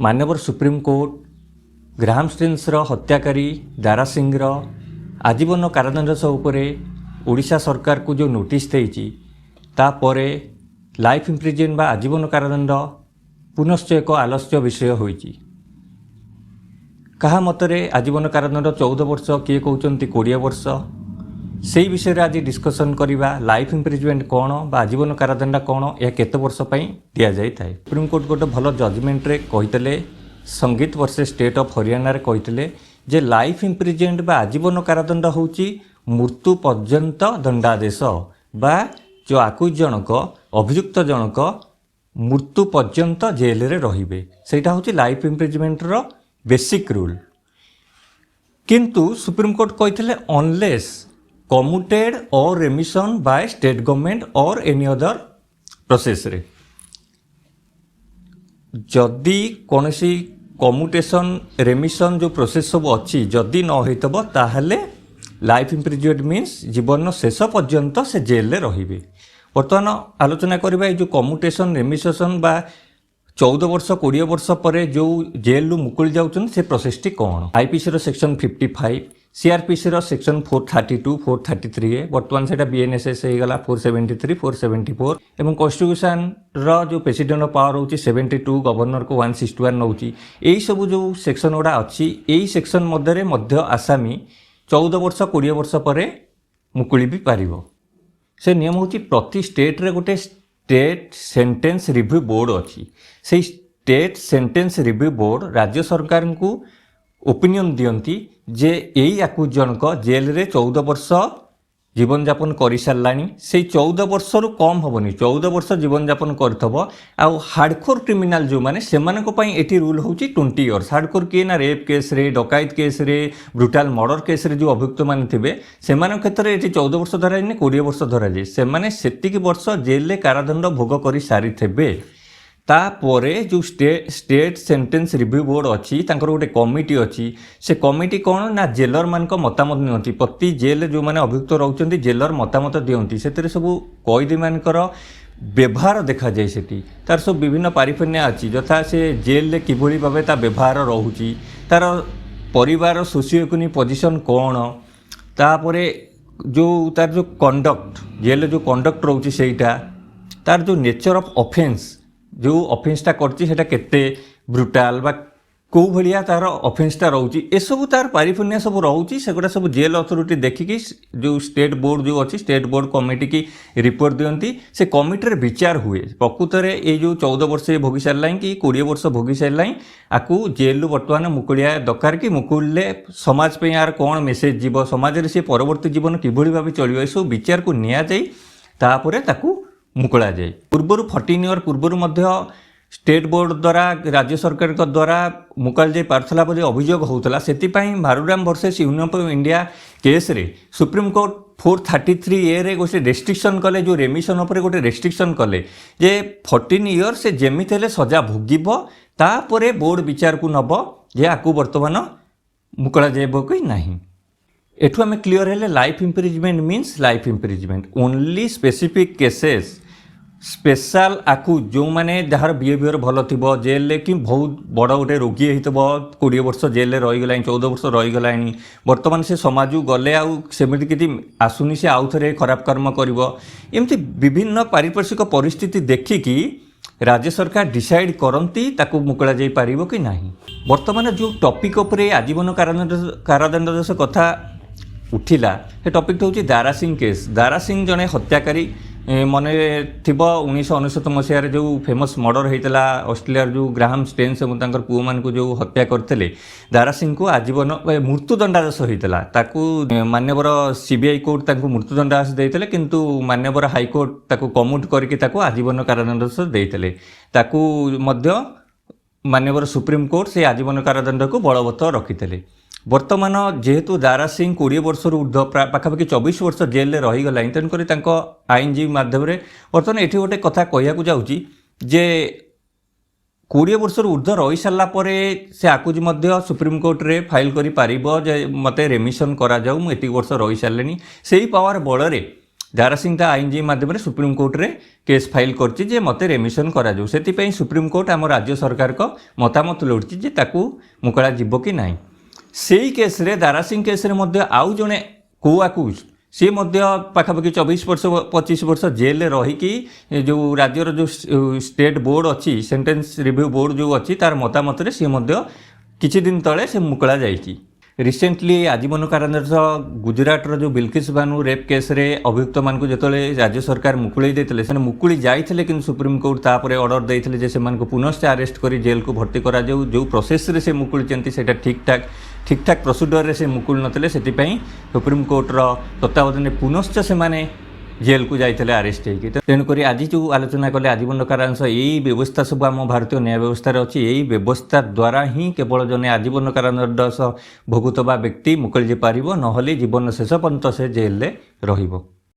माननीय supreme court Graham Staines हत्याकारी दारा सिंह आजीवन कारादंड उपरे ओडिशा सरकार को जो नोटिस देती तापरे लाइफ इम्प्रिजन बा आजीवन कारादंड पुनश्च एक आलस्य विषय होईची। कहा मतरे आजीवन कारादंड 14 वर्ष किए कहते 20 वर्ष से विषय आज डिस्कसन करवा लाइफ इम्प्रिजमेंट कौन बा आजीवन कारादंड कौन यह केते वर्ष दि जाए। सुप्रीम कोर्ट गोटे भल जजमेंट रे कही संगीत वर्सेस स्टेट ऑफ हरियाणा रे कही जे लाइफ इम्प्रिजमेंट बा आजीवन कारादंड होची मृत्यु पर्यंत दंडादेश बा जो आकुज जनक अभियुक्त जनक मृत्यु पर्यंत जेल रे रहिबे सेटा होची लाइफ इम्प्रिजमेंट रो बेसिक रूल। किंतु सुप्रीम कोर्ट कही अनलेस कम्यूटेड और रेमिशन बाय स्टेट गवर्नमेंट और एनी अदर प्रोसेस रे जदि कौन सी कम्यूटेशन रेमिशन जो प्रोसेस सब अच्छी जदि न होइतबो ताहले लाइफ इम्प्रिजमेंट मीन्स जीवन शेष पर्यंत से जेल रे रहिबे। बर्तमान आलोचना करबा जो कम्यूटेशन रेमिशन बा 14 वर्ष 20 वर्ष पर जो जेल रु मुकुल जाउछन से प्रोसेस टी कौन आईपीसी रो सेक्शन 55 सीआरपीसी रो सेक्शन 432 433 है बर्तमान से बीएनएसएस हो गला 473 474 एवं कॉन्स्टिट्यूशन रो जो प्रेसिडेंट ऑफ पावर होची 72 गवर्नर को 161 नौची एई सब जो सेक्शन गुड़ा अच्छी एई सेक्शन मध्य आसामी 14 वर्ष 20 वर्ष पर मुकुली भी पारिबो। से नियम होची प्रति स्टेट रे गोटे स्टेट सेंटेंस रिव्यू बोर्ड अच्छी से स्टेट सेंटेंस रिव्यू बोर्ड राज्य सरकार को ओपिनियन दियंती जे यही आकु जनक जेल रे 14 वर्ष जीवन यापन कर सारानी से 14 वर्ष रु कम हेनी 14 वर्ष जीवन यापन करथबो आउ हार्डकोर क्रिमिनाल जो माने सेमानक पई एटी रूल होची 20 इयर्स। हार्डकोर किए ना रेप केस रे डकायत केस रे ब्रुटाल मर्डर केस रे जो अभियुक्त माने थिबे सेमानक क्षेत्र एटी 14 वर्ष धरा नै 20 वर्ष धरा जे सेमाने सेतिकी वर्ष जेल रे कारादंड भोग करि सारी थिबे। तापरे जो स्टेट सेंटेंस रिव्यू बोर्ड अच्छी तांकर गोटे कमिटी अच्छी से कमिटी कौन ना जेलर मान मतामत नियंती प्रति जेल जो मैंने अभियुक्त रोचंती जेलर मतामत दियंती से सब कैदी मानकर व्यवहार देखा जाए सेठी तार सब विभिन्न पारिफन्या अच्छी यथा से जेल रे किभली भाबे ता व्यवहार रहूची तार परिवार सोशियो इकोनॉमिक पोजीशन कौन तापरे जो तार जो कंडक्ट जेल जो कंडक्ट रोची सेटा तार जो नेचर ऑफ ऑफेंस जो ऑफेंसटा करछि सेटा केते ब्रुटाल बा को भलिया तार ऑफेंसटा रहउछि ए सब तार पारिफन्या सब रहउछि सेगुडा सब जेल अथॉरिटी देखिकी जो स्टेट बोर्ड जो अच्छी स्टेट बोर्ड कमिटी की रिपोर्ट दियंती से कमिटी रे विचार हुए प्रकृत रे ए जो 14 वर्ष भोगी सारलाई कि 20 वर्ष भोगी सारलाई आकु जेल रु वर्तमान मुकुलिया दरकार कि मुकुलले समाज पे यार कोन मेसेज जीव समाज रे से परवर्ती जीवन किभली भाबे चलियो ए सब विचार को निया जाई तापरे ताकू मुकुला जाए। पूर्वर 14 इयर पूर्वर मध्य स्टेट बोर्ड द्वारा राज्य सरकार द्वारा मुकाल जाई पारथला बोली अभियोग होता से Maru Ram versus union of India case रे सुप्रीम कोर्ट 433A रे गोटे रेस्ट्रिक्शन कले जो रेमिशन उपर गोटे रेस्ट्रिक्शन कले जे 14 इयर से जेमित हेले सजा भोगिब तापरे बोर्ड विचार को नब जे आकु वर्तमान मुकला जाइब कि नहीं। एठू आम क्लीयर हेले life imprisonment means life imprisonment only specific cases special आकु जो माने जहार बिहेवियर भल थी जेल रे कि बहुत बड़ गोटे रोगी होइतबो 20 वर्ष जेल रे रहीगला 14 वर्ष रहीगला बर्तमान से समाज गले आमती कि आसुनी से आउ थे खराब कर्म कर एमती विभिन्न पारिपार्श्विक परिस्थिति देखिकी राज्य सरकार डिसाइड करती ताकू मुकला जाई पारिबो कि नहीं। बर्तमान जो टॉपिक उपरे आजीवन कारादंड कथा उठिला से टॉपिक हूँ दारा सिंह केस। दारा सिंह जड़े हत्याकारी मन थी 1999 मसीह जो फेमस मर्डर होता ऑस्ट्रेलिया जो ग्राहम स्टेन्स और पुओ मान को जो हत्या करते दारा सिंह को आजीवन मृत्युदंडादेश होता मान्यवर सीबीआई कोर्ट मृत्युदंडादेश देते किंतु मान्यवर हाईकोर्ट कम्यूट करके आजीवन कारादंडादेश देते मान्यवर सुप्रीम कोर्ट से आजीवन कारादंड को बलवत्तर रखी। बर्तमान जेहेतु दारा सिंह 20 वर्ष ऊर्ध पाखापाखि 24 वर्ष जेल रे रहीगला तेणुक आईनजीवी माध्यम बर्तमान ये गोटे कथा कहूँ जाऊँगी जे 20 वर्ष ऊर्ध रही सारा से आकुज सुप्रीम कोर्ट रे फाइल करि पारिबो जे मते रेमिशन करा जाऊ मु एति वर्ष रही सारे से पावर बल ଦାରା ସିଂ ତା ଆଇନଜୀବୀ ମାଧ୍ୟମରେ ସୁପ୍ରିମକୋର୍ଟରେ କେସ୍ ଫାଇଲ୍ କରିଛି ଯେ ମୋତେ ରେମିସନ୍ କରାଯାଉ। ସେଥିପାଇଁ ସୁପ୍ରିମକୋର୍ଟ ଆମ ରାଜ୍ୟ ସରକାରଙ୍କ ମତାମତ ଲୋଡ଼ିଛି ଯେ ତାକୁ ମୁକୁଳା ଯିବ କି ନାହିଁ। ସେଇ କେସ୍ରେ ଦାରା ସିଂ କେସ୍ରେ ମଧ୍ୟ ଆଉ ଜଣେ କୋ-ଆକ୍ୟୁଜ୍ ସିଏ ମଧ୍ୟ ପାଖାପାଖି 24 ବର୍ଷ 25 ବର୍ଷ ଜେଲ୍ରେ ରହିକି ଯେଉଁ ରାଜ୍ୟର ଯେଉଁ ଷ୍ଟେଟ୍ ବୋର୍ଡ଼ ଅଛି, ସେଣ୍ଟେନ୍ସ ରିଭ୍ୟୁ ବୋର୍ଡ଼ ଯେଉଁ ଅଛି, ତାର ମତାମତରେ ସିଏ ମଧ୍ୟ କିଛି ଦିନ ତଳେ ସେ ମୁକୁଳା ଯାଇଛି। ରିସେଣ୍ଟଲି ଆଜୀବନ କାରାଦଣ୍ଡ ଗୁଜରାଟର ଯେଉଁ ବିଲକିସ୍ ବାନୁ ରେପ୍ କେସ୍ରେ ଅଭିଯୁକ୍ତମାନଙ୍କୁ ଯେତେବେଳେ ରାଜ୍ୟ ସରକାର ମୁକୁଳେଇ ଦେଇଥିଲେ, ସେମାନେ ମୁକୁଳି ଯାଇଥିଲେ, କିନ୍ତୁ ସୁପ୍ରିମକୋର୍ଟ ତାପରେ ଅର୍ଡ଼ର ଦେଇଥିଲେ ଯେ ସେମାନଙ୍କୁ ପୁନଶ୍ଚ ଆରେଷ୍ଟ କରି ଜେଲ୍କୁ ଭର୍ତ୍ତି କରାଯାଉ। ଯେଉଁ ପ୍ରୋସେସ୍ରେ ସେ ମୁକୁଳିଛନ୍ତି ସେଇଟା ଠିକ୍ଠାକ୍ ପ୍ରୋସିଡିଓରରେ ସେ ମୁକୁଳି ନଥିଲେ, ସେଥିପାଇଁ ସୁପ୍ରିମକୋର୍ଟର ତତ୍ତ୍ୱାବଧାନରେ ପୁନଶ୍ଚ ସେମାନେ ଜେଲ୍କୁ ଯାଇଥିଲେ ଆରେଷ୍ଟ ହେଇକି। ତେଣୁକରି ଆଜି ଯେଉଁ ଆଲୋଚନା କଲେ ଆଜୀବନ କାରାଦଣ୍ଡ, ଏଇ ବ୍ୟବସ୍ଥା ସବୁ ଆମ ଭାରତୀୟ ନ୍ୟାୟ ବ୍ୟବସ୍ଥାରେ ଅଛି। ଏଇ ବ୍ୟବସ୍ଥା ଦ୍ୱାରା ହିଁ କେବଳ ଜଣେ ଆଜୀବନ କାରାଦଣ୍ଡ ଭୋଗୁଥିବା ବ୍ୟକ୍ତି ମୁକୁଳି ଯାଇପାରିବ, ନହେଲେ ଜୀବନ ଶେଷ ପର୍ଯ୍ୟନ୍ତ ସେ ଜେଲ୍ରେ ରହିବ।